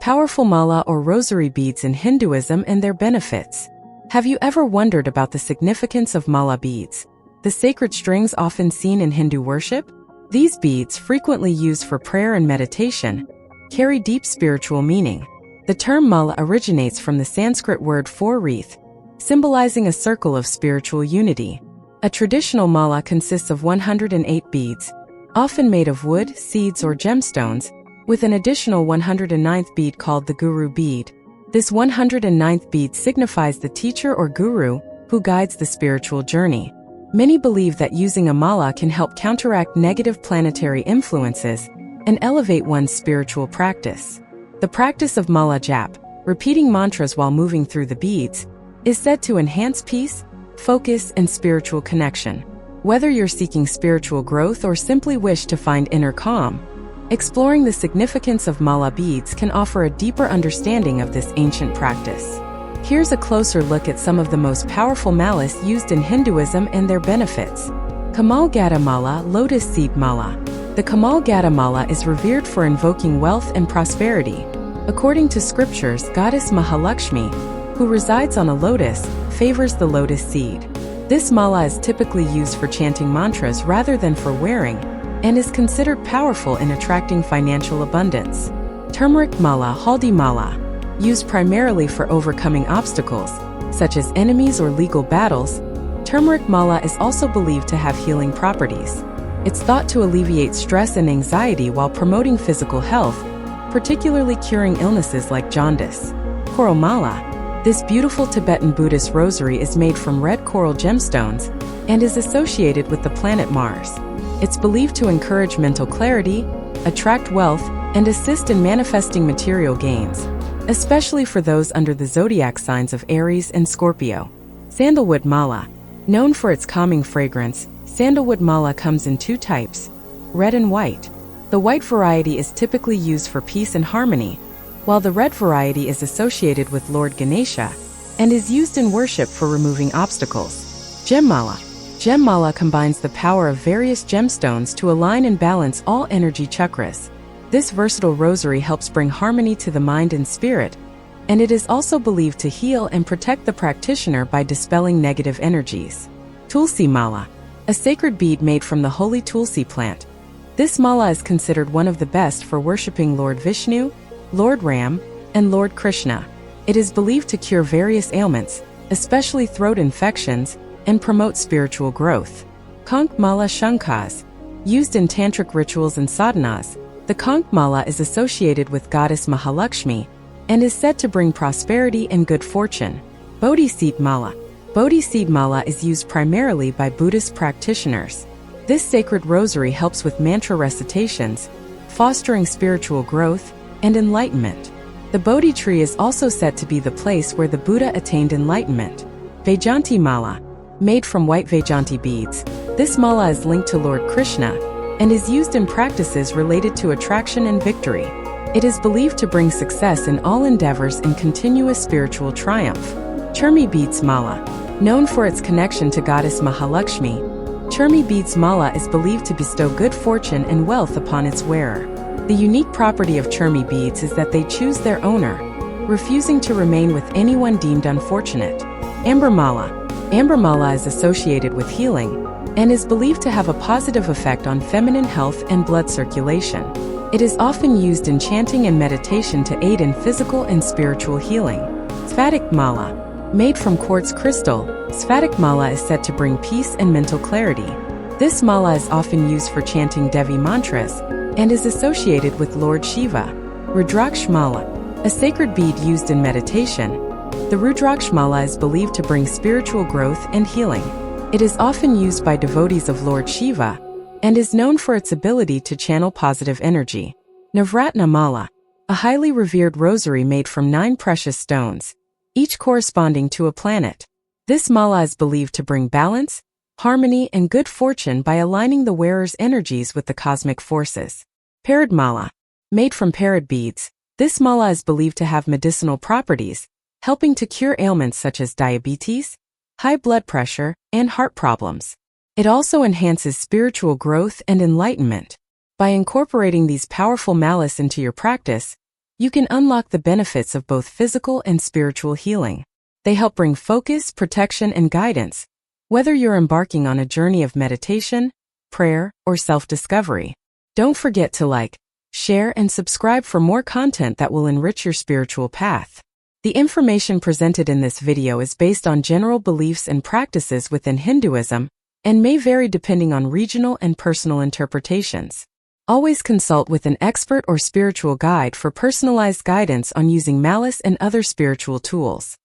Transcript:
Powerful mala or rosary beads in Hinduism and their benefits. Have you ever wondered about the significance of mala beads, the sacred strings often seen in Hindu worship? These beads, frequently used for prayer and meditation, carry deep spiritual meaning. The term mala originates from the Sanskrit word for wreath, symbolizing a circle of spiritual unity. A traditional mala consists of 108 beads, often made of wood, seeds, or gemstones, with an additional 109th bead called the guru bead. This 109th bead signifies the teacher or guru who guides the spiritual journey. Many believe that using a mala can help counteract negative planetary influences and elevate one's spiritual practice. The practice of mala jap, repeating mantras while moving through the beads, is said to enhance peace, focus, and spiritual connection. Whether you're seeking spiritual growth or simply wish to find inner calm, exploring the significance of mala beads can offer a deeper understanding of this ancient practice. Here's a closer look at some of the most powerful malas used in Hinduism and their benefits. Kamal Gatta Mala, Lotus Seed Mala. The Kamal Gatta Mala is revered for invoking wealth and prosperity. According to scriptures, goddess Mahalaxmi, who resides on a lotus, favors the lotus seed. This mala is typically used for chanting mantras rather than for wearing, and is considered powerful in attracting financial abundance. Turmeric Mala, Haldi Mala. Used primarily for overcoming obstacles, such as enemies or legal battles, turmeric mala is also believed to have healing properties. It's thought to alleviate stress and anxiety while promoting physical health, particularly curing illnesses like jaundice. Coral Mala. This beautiful Tibetan Buddhist rosary is made from red coral gemstones and is associated with the planet Mars. It's believed to encourage mental clarity, attract wealth, and assist in manifesting material gains, especially for those under the zodiac signs of Aries and Scorpio. Sandalwood Mala. Known for its calming fragrance, sandalwood mala comes in two types, red and white. The white variety is typically used for peace and harmony, while the red variety is associated with Lord Ganesha and is used in worship for removing obstacles. Gem Mala. Gem Mala combines the power of various gemstones to align and balance all energy chakras. This versatile rosary helps bring harmony to the mind and spirit, and it is also believed to heal and protect the practitioner by dispelling negative energies. Tulsi Mala. A sacred bead made from the holy Tulsi plant. This mala is considered one of the best for worshipping Lord Vishnu, Lord Ram, and Lord Krishna. It is believed to cure various ailments, especially throat infections, and promote spiritual growth. Conch Mala Shankas. Used in tantric rituals and sadhanas, the Conch Mala is associated with goddess Mahalaxmi and is said to bring prosperity and good fortune. Bodhi Seed Mala. Bodhi Seed Mala is used primarily by Buddhist practitioners. This sacred rosary helps with mantra recitations, fostering spiritual growth and enlightenment. The Bodhi tree is also said to be the place where the Buddha attained enlightenment. Vaijayanti Mala. Made from white Vaijayanti beads, this mala is linked to Lord Krishna and is used in practices related to attraction and victory. It is believed to bring success in all endeavors and continuous spiritual triumph. Churmi Beads Mala. Known for its connection to goddess Mahalaxmi, Churmi Beads Mala is believed to bestow good fortune and wealth upon its wearer. The unique property of Churmi beads is that they choose their owner, refusing to remain with anyone deemed unfortunate. Amber Mala. Amber Mala is associated with healing and is believed to have a positive effect on feminine health and blood circulation. It is often used in chanting and meditation to aid in physical and spiritual healing. Sphatic Mala. Made from quartz crystal, Sphatic Mala is said to bring peace and mental clarity. This mala is often used for chanting Devi mantras and is associated with Lord Shiva. Rudraksh Mala. A sacred bead used in meditation, the Rudraksh Mala is believed to bring spiritual growth and healing. It is often used by devotees of Lord Shiva and is known for its ability to channel positive energy. Navratna Mala. A highly revered rosary made from 9 precious stones, each corresponding to a planet. This mala is believed to bring balance, harmony, and good fortune by aligning the wearer's energies with the cosmic forces. Parad Mala. Made from parad beads, this mala is believed to have medicinal properties, helping to cure ailments such as diabetes, high blood pressure, and heart problems. It also enhances spiritual growth and enlightenment. By incorporating these powerful malas into your practice, You can unlock the benefits of both physical and spiritual healing. They help bring focus, protection, and guidance, whether you're embarking on a journey of meditation, prayer, or self-discovery. Don't forget to like, share, and subscribe for more content that will enrich your spiritual path. The information presented in this video is based on general beliefs and practices within Hinduism and may vary depending on regional and personal interpretations. Always consult with an expert or spiritual guide for personalized guidance on using malice and other spiritual tools.